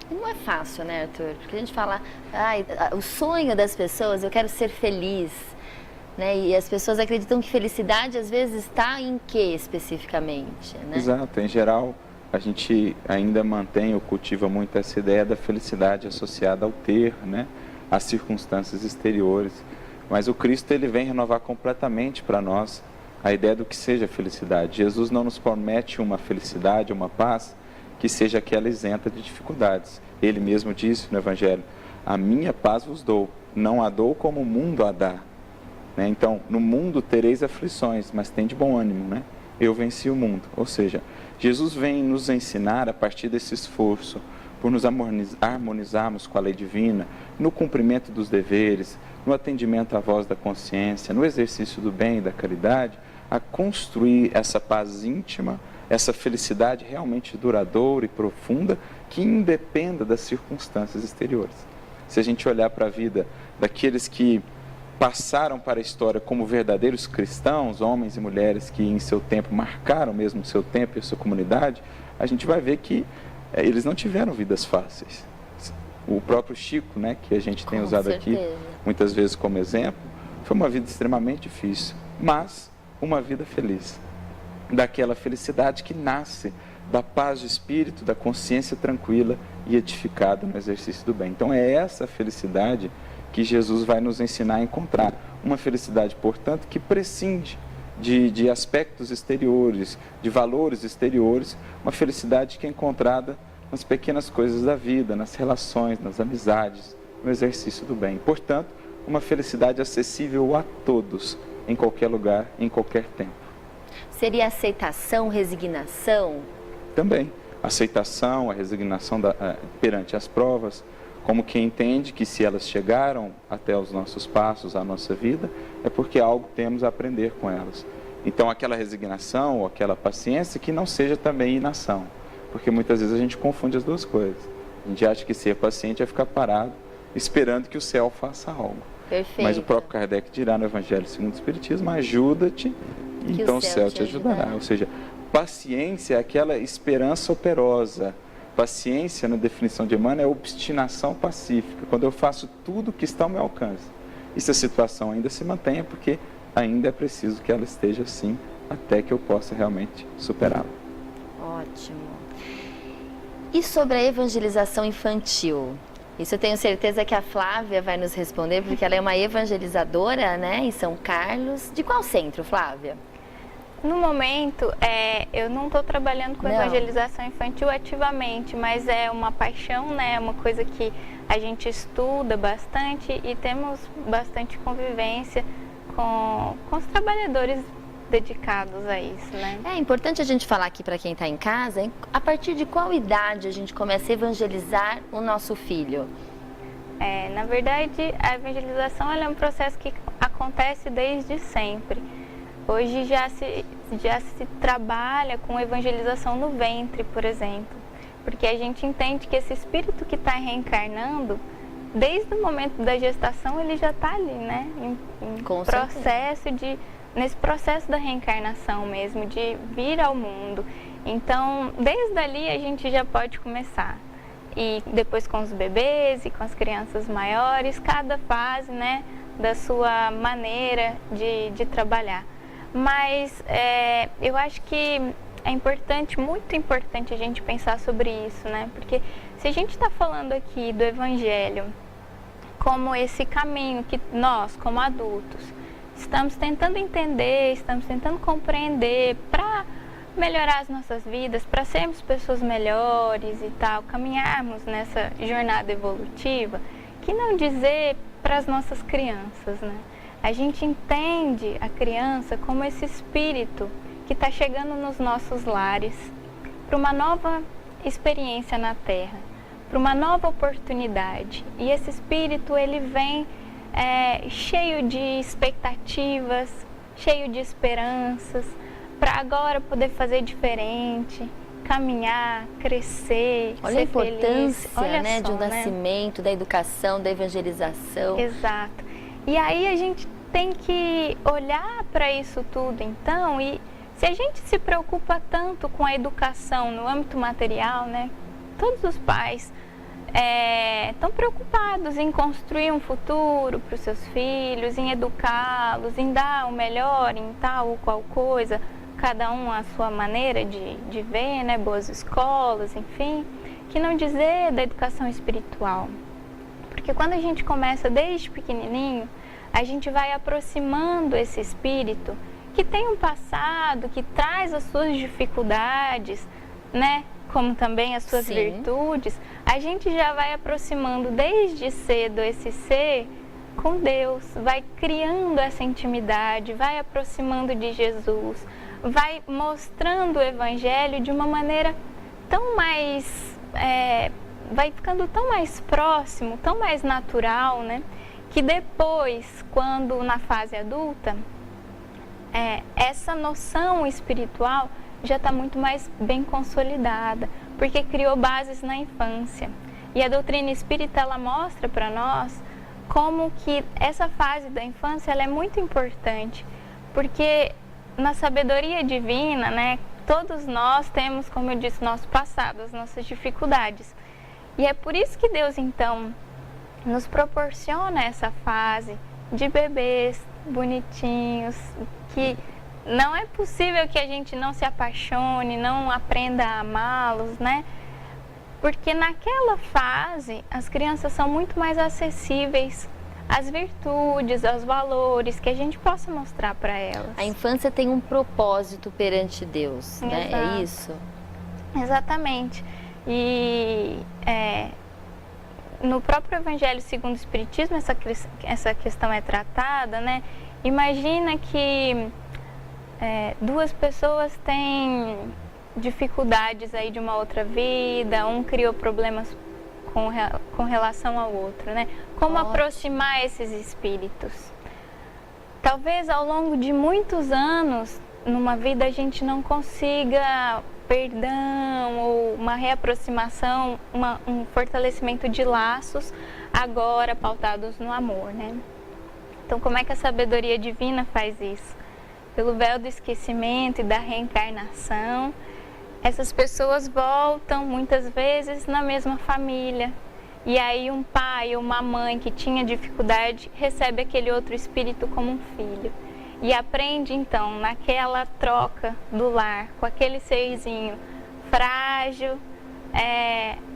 Não é fácil, né, Arthur? Porque a gente fala, o sonho das pessoas, eu quero ser feliz, né? E as pessoas acreditam que felicidade, às vezes, está em quê, especificamente, né? Exato, em geral, a gente ainda mantém ou cultiva muito essa ideia da felicidade associada ao ter, né? Às circunstâncias exteriores. Mas o Cristo, ele vem renovar completamente para nós a ideia do que seja felicidade. Jesus não nos promete uma felicidade, uma paz, que seja aquela isenta de dificuldades. Ele mesmo disse no Evangelho, a minha paz vos dou, não a dou como o mundo a dá. Né? Então, no mundo tereis aflições, mas tem de bom ânimo, né? Eu venci o mundo. Ou seja, Jesus vem nos ensinar, a partir desse esforço, por nos harmonizarmos com a lei divina, no cumprimento dos deveres, no atendimento à voz da consciência, no exercício do bem e da caridade, a construir essa paz íntima, essa felicidade realmente duradoura e profunda, que independa das circunstâncias exteriores. Se a gente olhar para a vida daqueles que passaram para a história como verdadeiros cristãos, homens e mulheres que em seu tempo marcaram mesmo o seu tempo e a sua comunidade, a gente vai ver que eles não tiveram vidas fáceis. O próprio Chico, né, que a gente tem usado aqui muitas vezes como exemplo, foi uma vida extremamente difícil, mas uma vida feliz. Daquela felicidade que nasce da paz de espírito, da consciência tranquila e edificada no exercício do bem. Então é essa felicidade que Jesus vai nos ensinar a encontrar. Uma felicidade, portanto, que prescinde de aspectos exteriores, de valores exteriores, uma felicidade que é encontrada nas pequenas coisas da vida, nas relações, nas amizades, no exercício do bem. Portanto, uma felicidade acessível a todos, em qualquer lugar, em qualquer tempo. Seria aceitação, resignação? Também. Aceitação, a resignação perante as provas, como quem entende que se elas chegaram até os nossos passos, a nossa vida, é porque algo temos a aprender com elas. Então, aquela resignação ou aquela paciência que não seja também inação, porque muitas vezes a gente confunde as duas coisas. A gente acha que ser paciente é ficar parado esperando que o céu faça algo. Perfeito. Mas o próprio Kardec dirá no Evangelho segundo o Espiritismo, ajuda-te, então o céu te ajudará. Ou seja, paciência é aquela esperança operosa. Paciência, na definição de Emmanuel, é obstinação pacífica, quando eu faço tudo que está ao meu alcance. E se a situação ainda se mantenha, porque ainda é preciso que ela esteja assim, até que eu possa realmente superá-la. Ótimo. E sobre a evangelização infantil? Isso eu tenho certeza que a Flávia vai nos responder, porque ela é uma evangelizadora, né, em São Carlos. De qual centro, Flávia? No momento, eu não estou trabalhando com evangelização infantil ativamente, mas é uma paixão, né? É uma coisa que a gente estuda bastante e temos bastante convivência com os trabalhadores dedicados a isso, né? É importante a gente falar aqui para quem está em casa, a partir de qual idade a gente começa a evangelizar o nosso filho? Na verdade, a evangelização ela é um processo que acontece desde sempre. Hoje já se trabalha com evangelização no ventre, por exemplo, porque a gente entende que esse espírito que está reencarnando, desde o momento da gestação, ele já está ali, né? Nesse processo da reencarnação mesmo, de vir ao mundo. Então, desde ali a gente já pode começar. E depois com os bebês e com as crianças maiores, cada fase, né, da sua maneira de trabalhar. Mas eu acho que é importante, muito importante a gente pensar sobre isso, né? Porque se a gente está falando aqui do Evangelho como esse caminho que nós, como adultos, estamos tentando entender, estamos tentando compreender para melhorar as nossas vidas, para sermos pessoas melhores e tal, caminharmos nessa jornada evolutiva, que não dizer para as nossas crianças, né? A gente entende a criança como esse espírito que está chegando nos nossos lares para uma nova experiência na Terra, para uma nova oportunidade. E esse espírito, ele vem cheio de expectativas, cheio de esperanças, para agora poder fazer diferente, caminhar, crescer, Olha ser a importância, feliz. né, de um nascimento, da educação, da evangelização. Exato. E aí a gente tem que olhar para isso tudo, então, e se a gente se preocupa tanto com a educação no âmbito material, né, todos os pais estão preocupados em construir um futuro para os seus filhos, em educá-los, em dar o melhor em tal ou qual coisa, cada um a sua maneira de ver, né, boas escolas, enfim, que não dizer da educação espiritual. Porque quando a gente começa desde pequenininho, a gente vai aproximando esse espírito que tem um passado, que traz as suas dificuldades, né? Como também as suas virtudes. A gente já vai aproximando desde cedo esse ser com Deus, vai criando essa intimidade, vai aproximando de Jesus, vai mostrando o Evangelho de uma maneira tão mais... vai ficando tão mais próximo, tão mais natural, né? Que depois, quando na fase adulta, essa noção espiritual já está muito mais bem consolidada, porque criou bases na infância. E a doutrina espírita, ela mostra para nós como que essa fase da infância ela é muito importante, porque na sabedoria divina, né, todos nós temos, como eu disse, nosso passado, as nossas dificuldades. E é por isso que Deus, então, nos proporciona essa fase de bebês bonitinhos, que não é possível que a gente não se apaixone, não aprenda a amá-los, né? Porque naquela fase as crianças são muito mais acessíveis às virtudes, aos valores que a gente possa mostrar para elas. A infância tem um propósito perante Deus, né? Exato. É isso? Exatamente. E no próprio Evangelho segundo o Espiritismo essa questão é tratada, né? Imagina que duas pessoas têm dificuldades aí de uma outra vida, um criou problemas com relação ao outro, né? Como aproximar esses espíritos? Talvez ao longo de muitos anos, numa vida, a gente não consiga perdão, ou uma reaproximação, um fortalecimento de laços, agora pautados no amor, né? Então, como é que a sabedoria divina faz isso? Pelo véu do esquecimento e da reencarnação, essas pessoas voltam muitas vezes na mesma família. E aí um pai ou uma mãe que tinha dificuldade recebe aquele outro espírito como um filho. E aprende então, naquela troca do lar, com aquele serzinho frágil,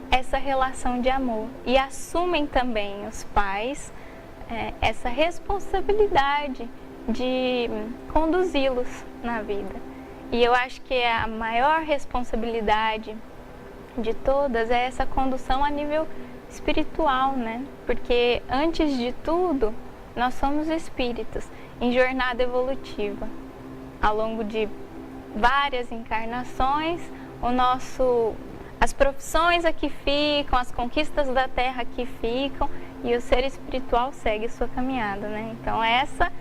essa relação de amor. E assumem também os pais essa responsabilidade de conduzi-los na vida. E eu acho que a maior responsabilidade de todas é essa condução a nível espiritual, né? Porque antes de tudo, nós somos espíritos em jornada evolutiva. Ao longo de várias encarnações, as profissões aqui ficam, as conquistas da Terra aqui ficam e o ser espiritual segue sua caminhada, né? Então essa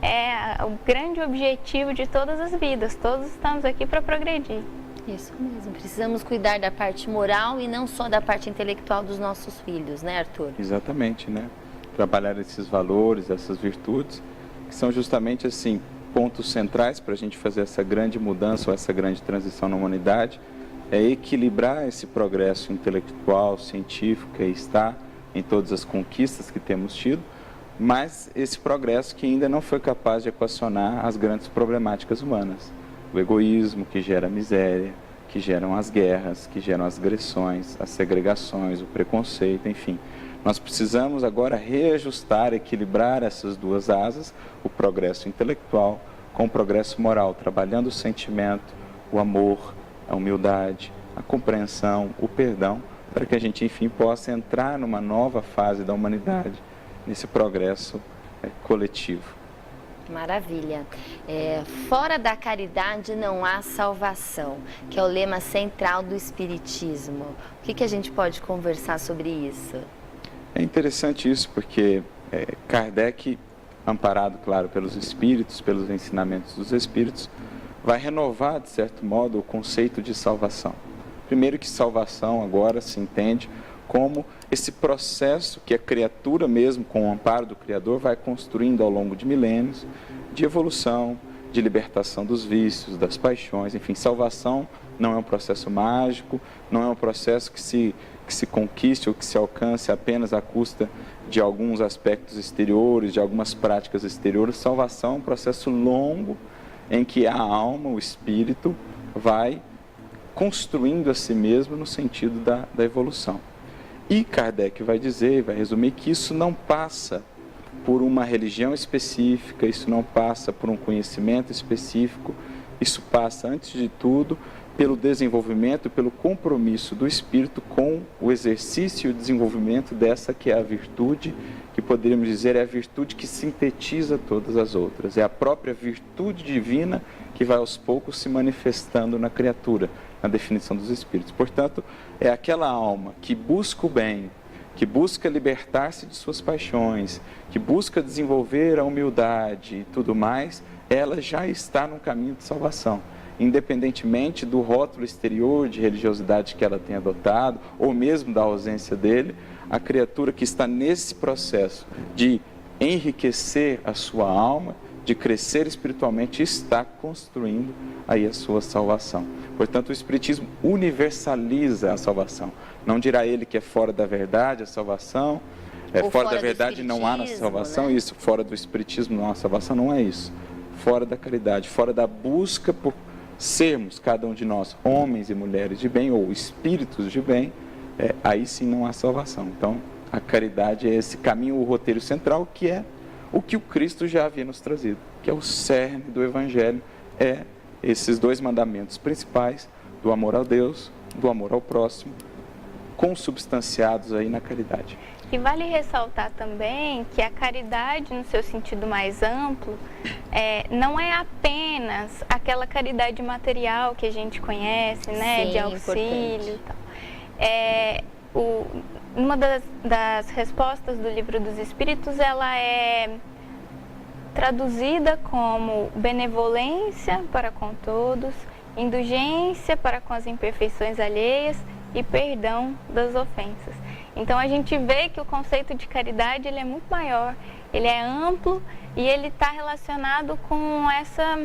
é o grande objetivo de todas as vidas. Todos estamos aqui para progredir. Isso mesmo. Precisamos cuidar da parte moral e não só da parte intelectual dos nossos filhos, né, Arthur? Exatamente, né? Trabalhar esses valores, essas virtudes, que são justamente assim pontos centrais para a gente fazer essa grande mudança ou essa grande transição na humanidade, é equilibrar esse progresso intelectual, científico que está em todas as conquistas que temos tido, mas esse progresso que ainda não foi capaz de equacionar as grandes problemáticas humanas. O egoísmo que gera miséria, que geram as guerras, que geram as agressões, as segregações, o preconceito, enfim. Nós precisamos agora reajustar, equilibrar essas duas asas, o progresso intelectual com o progresso moral, trabalhando o sentimento, o amor, a humildade, a compreensão, o perdão, para que a gente, enfim, possa entrar numa nova fase da humanidade, nesse progresso coletivo. Maravilha. Fora da caridade não há salvação, que é o lema central do Espiritismo. O que a gente pode conversar sobre isso? É interessante isso, porque Kardec, amparado, claro, pelos espíritos, pelos ensinamentos dos espíritos, vai renovar, de certo modo, o conceito de salvação. Primeiro que salvação agora se entende como esse processo que a criatura mesmo, com o amparo do Criador, vai construindo ao longo de milênios, de evolução, de libertação dos vícios, das paixões, enfim, salvação não é um processo mágico, não é um processo que se conquiste ou que se alcance apenas à custa de alguns aspectos exteriores, de algumas práticas exteriores. Salvação é um processo longo em que a alma, o espírito, vai construindo a si mesmo no sentido da evolução. E Kardec vai dizer, vai resumir que isso não passa por uma religião específica, isso não passa por um conhecimento específico, isso passa, antes de tudo, pelo desenvolvimento, pelo compromisso do espírito com o exercício e o desenvolvimento dessa que é a virtude, que poderíamos dizer é a virtude que sintetiza todas as outras. É a própria virtude divina que vai aos poucos se manifestando na criatura, na definição dos espíritos. Portanto, é aquela alma que busca o bem, que busca libertar-se de suas paixões, que busca desenvolver a humildade e tudo mais, ela já está no caminho de salvação. Independentemente do rótulo exterior de religiosidade que ela tenha adotado, ou mesmo da ausência dele, a criatura que está nesse processo de enriquecer a sua alma, de crescer espiritualmente, está construindo aí a sua salvação. Portanto, o Espiritismo universaliza a salvação. Não dirá ele que é fora da verdade a salvação, fora da verdade não há na salvação, né? Isso, fora do Espiritismo não há salvação, não é isso. Fora da caridade, fora da busca por sermos, cada um de nós, homens e mulheres de bem, ou espíritos de bem, aí sim não há salvação. Então, a caridade é esse caminho, o roteiro central, que é o que o Cristo já havia nos trazido, que é o cerne do Evangelho, é esses dois mandamentos principais, do amor a Deus, do amor ao próximo, consubstanciados aí na caridade. E vale ressaltar também que a caridade, no seu sentido mais amplo, não é apenas aquela caridade material que a gente conhece, né, de auxílio e tal. Uma das respostas do Livro dos Espíritos, ela é traduzida como benevolência para com todos indulgência para com as imperfeições alheias e perdão das ofensas. Então a gente vê que o conceito de caridade ele é muito maior, ele é amplo e ele está relacionado com essa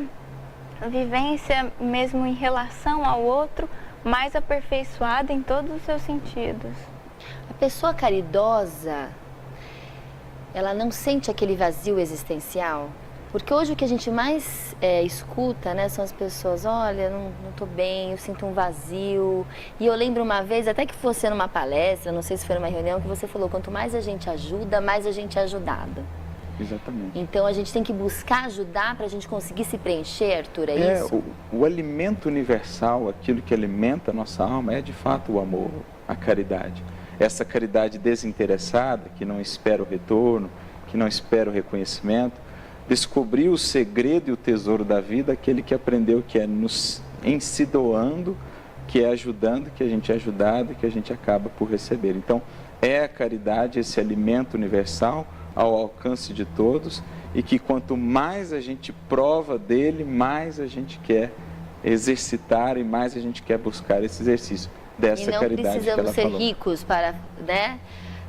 vivência mesmo em relação ao outro, mais aperfeiçoada em todos os seus sentidos. A pessoa caridosa, ela não sente aquele vazio existencial? Porque hoje o que a gente mais escuta, né, são as pessoas, olha, não estou bem, eu sinto um vazio. E eu lembro uma vez, até que fosse numa palestra, não sei se foi numa reunião, que você falou, quanto mais a gente ajuda, mais a gente é ajudado. Exatamente. Então a gente tem que buscar ajudar para a gente conseguir se preencher, Arthur, é isso? O alimento universal, aquilo que alimenta a nossa alma, é de fato o amor, a caridade. Essa caridade desinteressada, que não espera o retorno, que não espera o reconhecimento, descobrir o segredo e o tesouro da vida, aquele que aprendeu que é em se doando, que é ajudando, que a gente é ajudado e que a gente acaba por receber. Então, é a caridade, esse alimento universal, ao alcance de todos, e que quanto mais a gente prova dele, mais a gente quer exercitar e mais a gente quer buscar esse exercício dessa caridade que ela falou. E não precisamos ser ricos para, né,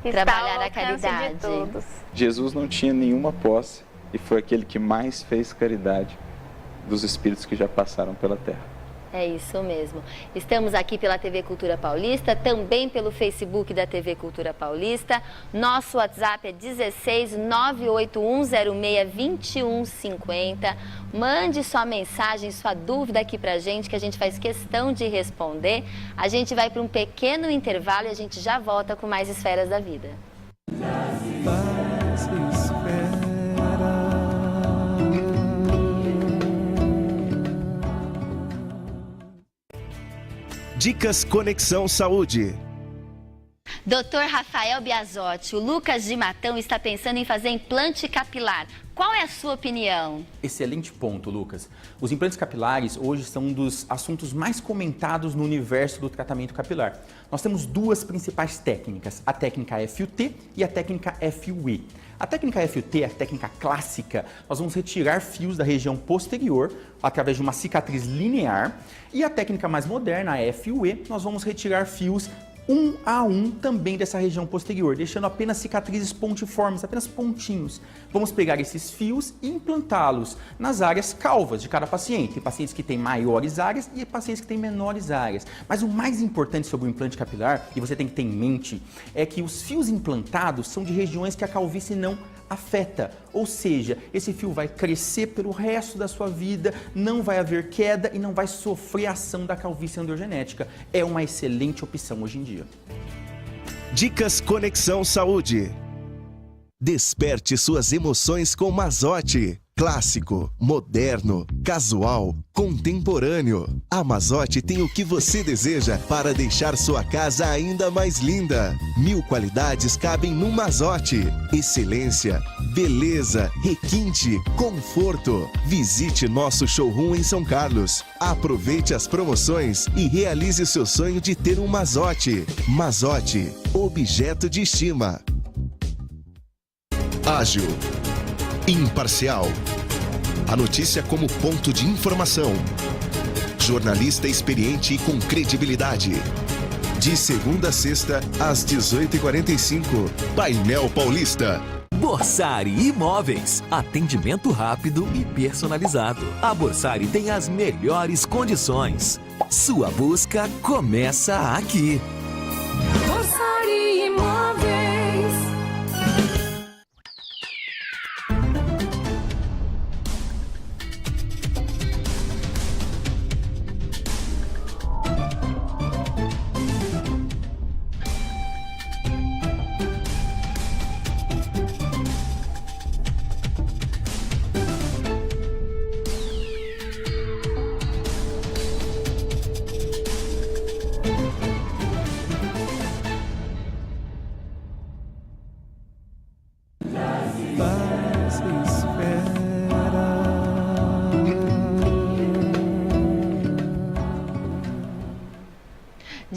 trabalhar a caridade. De todos. Jesus não tinha nenhuma posse e foi aquele que mais fez caridade dos espíritos que já passaram pela terra. É isso mesmo. Estamos aqui pela TV Cultura Paulista, também pelo Facebook da TV Cultura Paulista. Nosso WhatsApp é 16 98106 2150. Mande sua mensagem, sua dúvida aqui pra gente, que a gente faz questão de responder. A gente vai para um pequeno intervalo e a gente já volta com mais Esferas da Vida. Dicas Conexão Saúde. Dr. Rafael Biasotti, o Lucas de Matão está pensando em fazer implante capilar. Qual é a sua opinião? Excelente ponto, Lucas. Os implantes capilares hoje são um dos assuntos mais comentados no universo do tratamento capilar. Nós temos duas principais técnicas, a técnica FUT e a técnica FUE. A técnica FUT, a técnica clássica, nós vamos retirar fios da região posterior através de uma cicatriz linear. E a técnica mais moderna, a FUE, nós vamos retirar fios um a um também dessa região posterior, deixando apenas cicatrizes pontiformes, apenas pontinhos. Vamos pegar esses fios e implantá-los nas áreas calvas de cada paciente. Tem pacientes que têm maiores áreas e pacientes que têm menores áreas. Mas o mais importante sobre o implante capilar, e você tem que ter em mente, é que os fios implantados são de regiões que a calvície não afeta, ou seja, esse fio vai crescer pelo resto da sua vida, não vai haver queda e não vai sofrer a ação da calvície androgenética. É uma excelente opção hoje em dia. Dicas Conexão Saúde. Desperte suas emoções com Mazotti. Clássico, moderno, casual, contemporâneo. A Mazotti tem o que você deseja para deixar sua casa ainda mais linda. 1000 qualidades cabem no Mazotti. Excelência, beleza, requinte, conforto. Visite nosso showroom em São Carlos. Aproveite as promoções e realize o seu sonho de ter um Mazotti. Mazotti, objeto de estima. Ágil. Imparcial. A notícia como ponto de informação. Jornalista experiente e com credibilidade. De segunda a sexta, às 18h45. Painel Paulista. Borsari Imóveis. Atendimento rápido e personalizado. A Borsari tem as melhores condições. Sua busca começa aqui. Borsari Imóveis.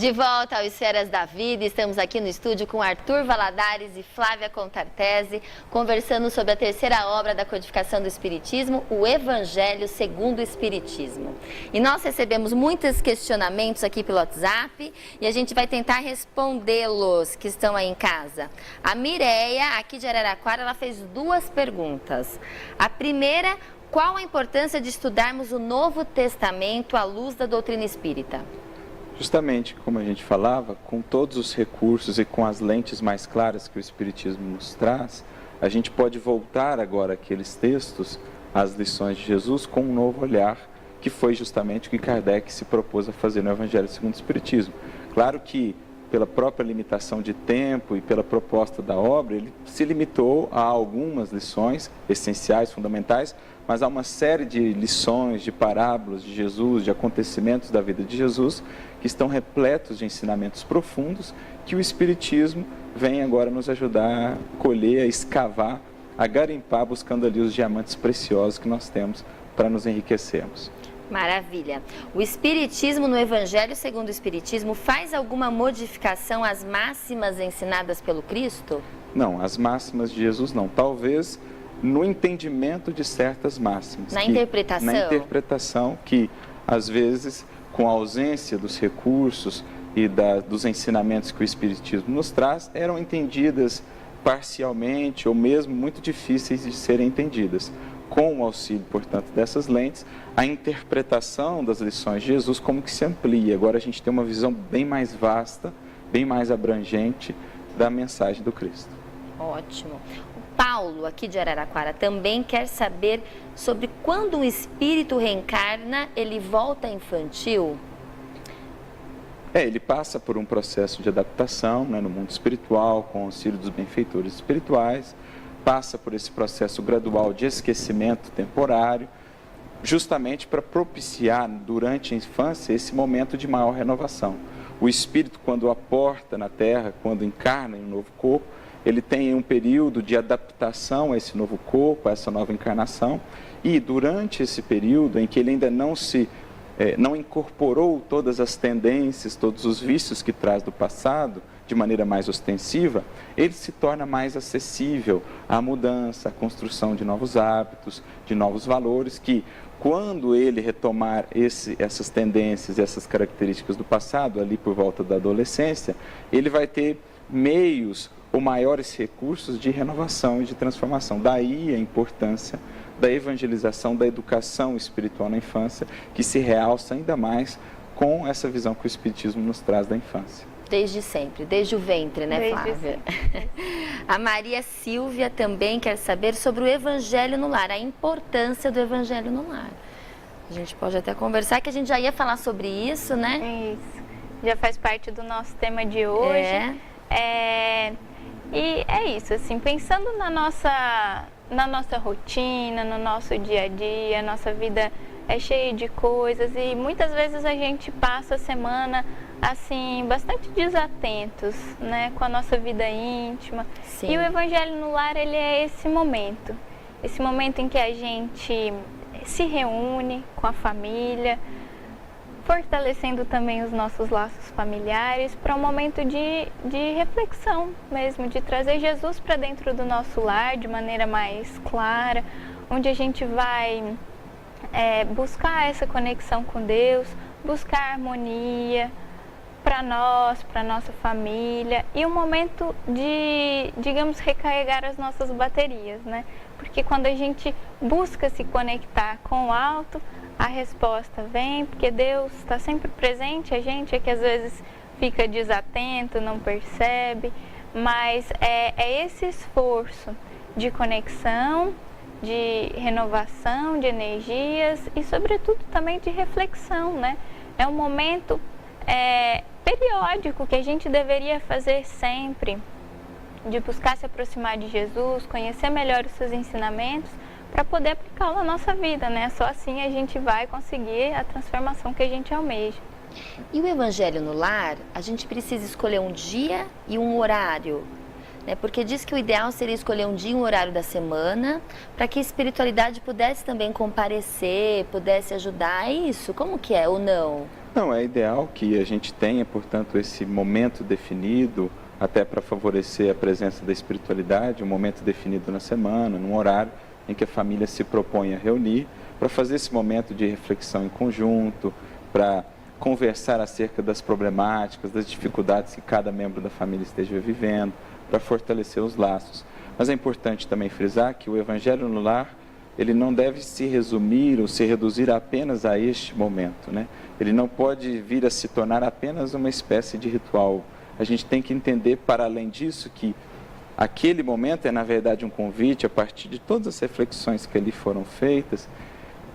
De volta ao Esferas da Vida, estamos aqui no estúdio com Arthur Valadares e Flávia Contartese, conversando sobre a terceira obra da codificação do Espiritismo, o Evangelho segundo o Espiritismo. E nós recebemos muitos questionamentos aqui pelo WhatsApp e a gente vai tentar respondê-los que estão aí em casa. A Mireia, aqui de Araraquara, ela fez 2 perguntas. A primeira, qual a importância de estudarmos o Novo Testamento à luz da doutrina espírita? Justamente, como a gente falava, com todos os recursos e com as lentes mais claras que o Espiritismo nos traz, a gente pode voltar agora àqueles textos, às lições de Jesus, com um novo olhar, que foi justamente o que Kardec se propôs a fazer no Evangelho segundo o Espiritismo. Claro que, pela própria limitação de tempo e pela proposta da obra, ele se limitou a algumas lições essenciais, fundamentais, mas há uma série de lições, de parábolas de Jesus, de acontecimentos da vida de Jesus, que estão repletos de ensinamentos profundos, que o Espiritismo vem agora nos ajudar a colher, a escavar, a garimpar, buscando ali os diamantes preciosos que nós temos para nos enriquecermos. Maravilha. O Espiritismo, no Evangelho segundo o Espiritismo, faz alguma modificação às máximas ensinadas pelo Cristo? Não, as máximas de Jesus não. Talvez no entendimento de certas máximas. Na interpretação? Na interpretação que, às vezes, com a ausência dos recursos e dos ensinamentos que o Espiritismo nos traz, eram entendidas parcialmente ou mesmo muito difíceis de serem entendidas. Com o auxílio, portanto, dessas lentes, a interpretação das lições de Jesus como que se amplia. Agora a gente tem uma visão bem mais vasta, bem mais abrangente da mensagem do Cristo. Ótimo. O Paulo, aqui de Araraquara, também quer saber sobre quando um espírito reencarna, ele volta infantil? Ele passa por um processo de adaptação, né, no mundo espiritual, com o auxílio dos benfeitores espirituais, passa por esse processo gradual de esquecimento temporário, justamente para propiciar durante a infância esse momento de maior renovação. O espírito, quando aporta na Terra, quando encarna em um novo corpo, ele tem um período de adaptação a esse novo corpo, a essa nova encarnação, e durante esse período em que ele ainda não incorporou todas as tendências, todos os vícios que traz do passado, de maneira mais ostensiva, ele se torna mais acessível à mudança, à construção de novos hábitos, de novos valores, que quando ele retomar essas tendências e essas características do passado, ali por volta da adolescência, ele vai ter meios ou maiores recursos de renovação e de transformação. Daí a importância da evangelização, da educação espiritual na infância, que se realça ainda mais com essa visão que o Espiritismo nos traz da infância. Desde sempre, desde o ventre, né, Flávia? A Maria Silvia também quer saber sobre o Evangelho no Lar, a importância do Evangelho no Lar. A gente pode até conversar, que a gente já ia falar sobre isso, né? Isso, já faz parte do nosso tema de hoje. E é isso, assim, pensando na nossa rotina, no nosso dia a dia, a nossa vida é cheia de coisas e muitas vezes a gente passa a semana assim, bastante desatentos, né, com a nossa vida íntima. Sim. E o Evangelho no Lar, ele é esse momento em que a gente se reúne com a família, fortalecendo também os nossos laços familiares para um momento de reflexão mesmo, de trazer Jesus para dentro do nosso lar de maneira mais clara, onde a gente vai buscar essa conexão com Deus, buscar harmonia para nós, para nossa família e um momento de, digamos, recarregar as nossas baterias, né? Porque quando a gente busca se conectar com o alto, a resposta vem, porque Deus está sempre presente, a gente é que às vezes fica desatento, não percebe, mas é esse esforço de conexão, de renovação de energias e sobretudo também de reflexão, né? É um momento periódico que a gente deveria fazer sempre, de buscar se aproximar de Jesus, conhecer melhor os seus ensinamentos, para poder aplicá-lo na nossa vida, né? Só assim a gente vai conseguir a transformação que a gente almeja. E o Evangelho no Lar, a gente precisa escolher um dia e um horário? né? Porque diz que o ideal seria escolher um dia e um horário da semana para que a espiritualidade pudesse também comparecer, pudesse ajudar. É isso? Como que é ou não? Não, é ideal que a gente tenha, portanto, esse momento definido, até para favorecer a presença da espiritualidade, um momento definido na semana, num horário em que a família se propõe a reunir, para fazer esse momento de reflexão em conjunto, para conversar acerca das problemáticas, das dificuldades que cada membro da família esteja vivendo, para fortalecer os laços. Mas é importante também frisar que o Evangelho no Lar, ele não deve se resumir ou se reduzir apenas a este momento, né? Ele não pode vir a se tornar apenas uma espécie de ritual. A gente tem que entender, para além disso, que aquele momento é, na verdade, um convite, a partir de todas as reflexões que ali foram feitas,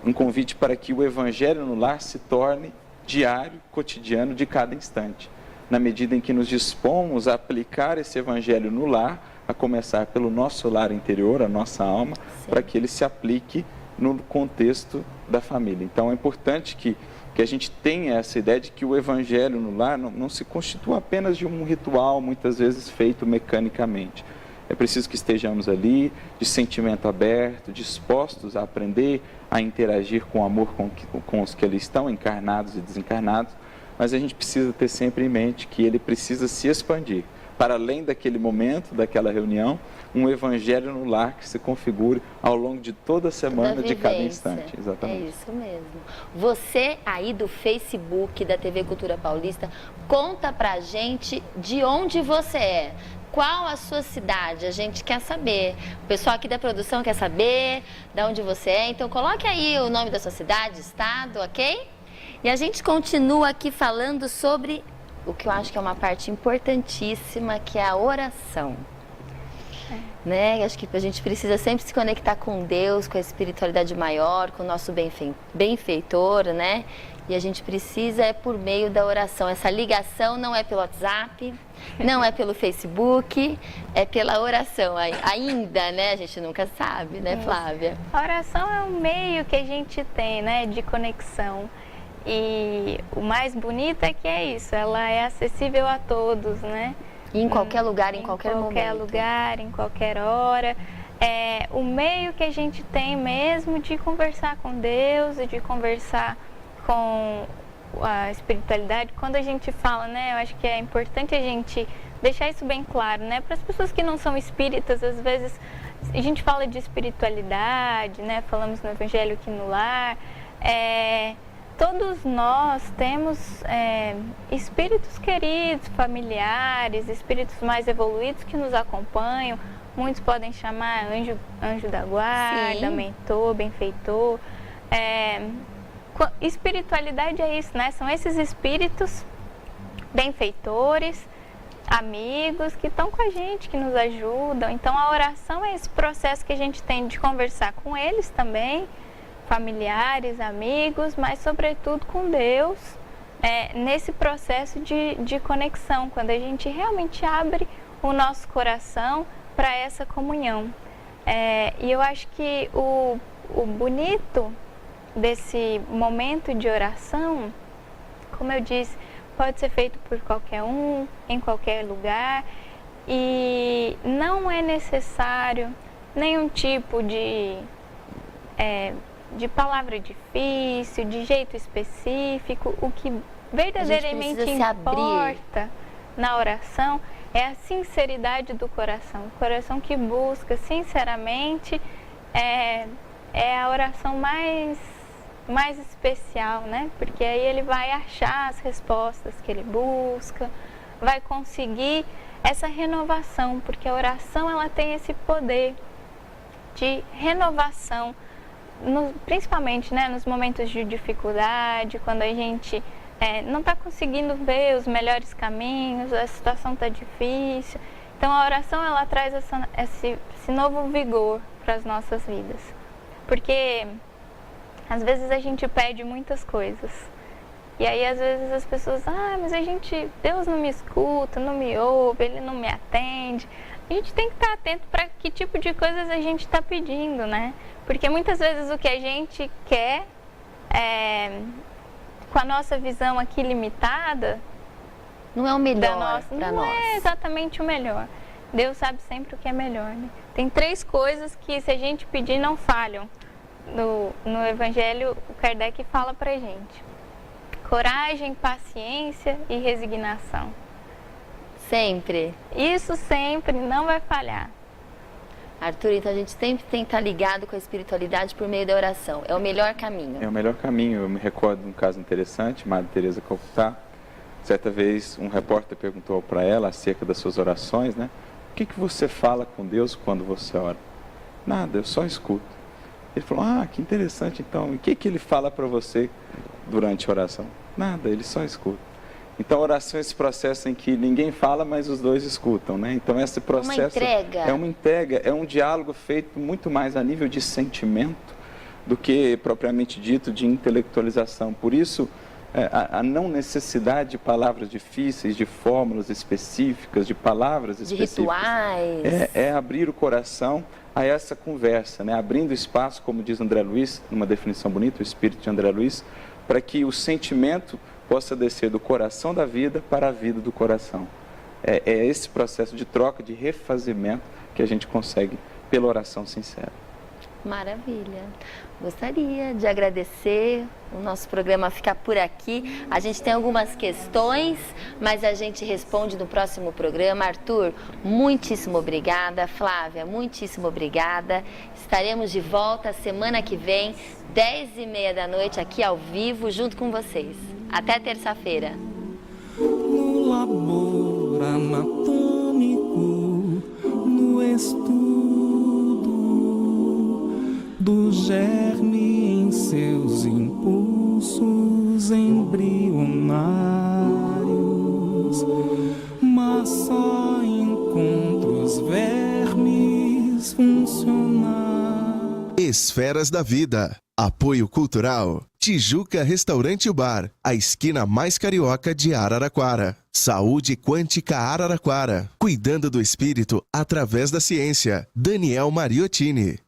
um convite para que o Evangelho no Lar se torne diário, cotidiano, de cada instante. Na medida em que nos dispomos a aplicar esse Evangelho no lar, a começar pelo nosso lar interior, a nossa alma, para que ele se aplique no contexto da família. Então é importante que a gente tenha essa ideia de que o Evangelho no lar não se constitua apenas de um ritual, muitas vezes feito mecanicamente. É preciso que estejamos ali, de sentimento aberto, dispostos a aprender, a interagir com amor com os que ali estão, encarnados e desencarnados, mas a gente precisa ter sempre em mente que ele precisa se expandir. Para além daquele momento, daquela reunião, um Evangelho no lar que se configure ao longo de toda a semana, de cada instante. Exatamente. É isso mesmo. Você aí do Facebook, da TV Cultura Paulista, conta pra gente de onde você é. Qual a sua cidade? A gente quer saber. O pessoal aqui da produção quer saber de onde você é. Então, coloque aí o nome da sua cidade, estado, ok? E a gente continua aqui falando sobre o que eu acho que é uma parte importantíssima, que é a oração. Né? Acho que a gente precisa sempre se conectar com Deus, com a espiritualidade maior, com o nosso benfeitor, né? E a gente precisa, por meio da oração. Essa ligação não é pelo WhatsApp, não é pelo Facebook, é pela oração ainda, né? A gente nunca sabe, né, Flávia? A oração é um meio que a gente tem, né, de conexão. E o mais bonito é que é isso, ela é acessível a todos, né? E em qualquer lugar, em qualquer momento. Em qualquer lugar, em qualquer hora. É o meio que a gente tem mesmo de conversar com Deus e de conversar com a espiritualidade. Quando a gente fala, né, eu acho que é importante a gente deixar isso bem claro, né? Para as pessoas que não são espíritas, às vezes a gente fala de espiritualidade, né? Falamos no Evangelho aqui no lar. Todos nós temos espíritos queridos, familiares, espíritos mais evoluídos que nos acompanham. Muitos podem chamar anjo da guarda, Sim. mentor, benfeitor. Espiritualidade é isso, né? São esses espíritos benfeitores, amigos que estão com a gente, que nos ajudam. Então a oração é esse processo que a gente tem de conversar com eles também, familiares, amigos, mas sobretudo com Deus, nesse processo de conexão, quando a gente realmente abre o nosso coração para essa comunhão. E eu acho que o bonito desse momento de oração, como eu disse, pode ser feito por qualquer um, em qualquer lugar, e não é necessário nenhum tipo de palavra difícil, de jeito específico. O que verdadeiramente importa na oração é a sinceridade do coração. O coração que busca sinceramente é a oração mais especial, né? Porque aí ele vai achar as respostas que ele busca, vai conseguir essa renovação, porque a oração ela tem esse poder de renovação, principalmente, né, nos momentos de dificuldade, quando a gente não está conseguindo ver os melhores caminhos, a situação está difícil. Então a oração ela traz esse novo vigor para as nossas vidas, porque às vezes a gente pede muitas coisas e aí às vezes as pessoas, mas Deus não me escuta, não me ouve, Ele não me atende. A gente tem que estar atento para que tipo de coisas a gente está pedindo, né? Porque muitas vezes o que a gente quer, com a nossa visão aqui limitada, não é o melhor para nós. Não é exatamente o melhor. Deus sabe sempre o que é melhor, né? Tem 3 coisas que, se a gente pedir, não falham. No Evangelho, o Kardec fala pra gente: coragem, paciência e resignação. Sempre. Isso sempre, não vai falhar. Arthur, então a gente sempre tem que estar ligado com a espiritualidade por meio da oração. É o melhor caminho. É o melhor caminho. Eu me recordo de um caso interessante, Madre Teresa Calcutá. Certa vez, um repórter perguntou para ela acerca das suas orações, né? O que você fala com Deus quando você ora? Nada, eu só escuto. Ele falou, que interessante então. E o que ele fala para você durante a oração? Nada, ele só escuta. Então, a oração é esse processo em que ninguém fala, mas os dois escutam, né? Então, esse processo é uma entrega, é um diálogo feito muito mais a nível de sentimento do que, propriamente dito, de intelectualização. Por isso, a não necessidade de palavras difíceis, de fórmulas específicas, de palavras específicas. De rituais. É abrir o coração a essa conversa, né? Abrindo espaço, como diz André Luiz, numa definição bonita, o espírito de André Luiz, para que o sentimento possa descer do coração da vida para a vida do coração. É esse processo de troca, de refazimento que a gente consegue pela oração sincera. Maravilha. Gostaria de agradecer. O nosso programa fica por aqui. A gente tem algumas questões, mas a gente responde no próximo programa. Arthur, muitíssimo obrigada. Flávia, muitíssimo obrigada. Estaremos de volta semana que vem, 10h30 da noite, aqui ao vivo, junto com vocês. Até terça-feira. No labor anatômico, no estudo do germe em seus impulsos embrionários, mas só encontro os vermes funcionar. Esferas da Vida. Apoio Cultural. Tijuca Restaurante e Bar, a esquina mais carioca de Araraquara. Saúde Quântica Araraquara, cuidando do espírito através da ciência. Daniel Mariottini.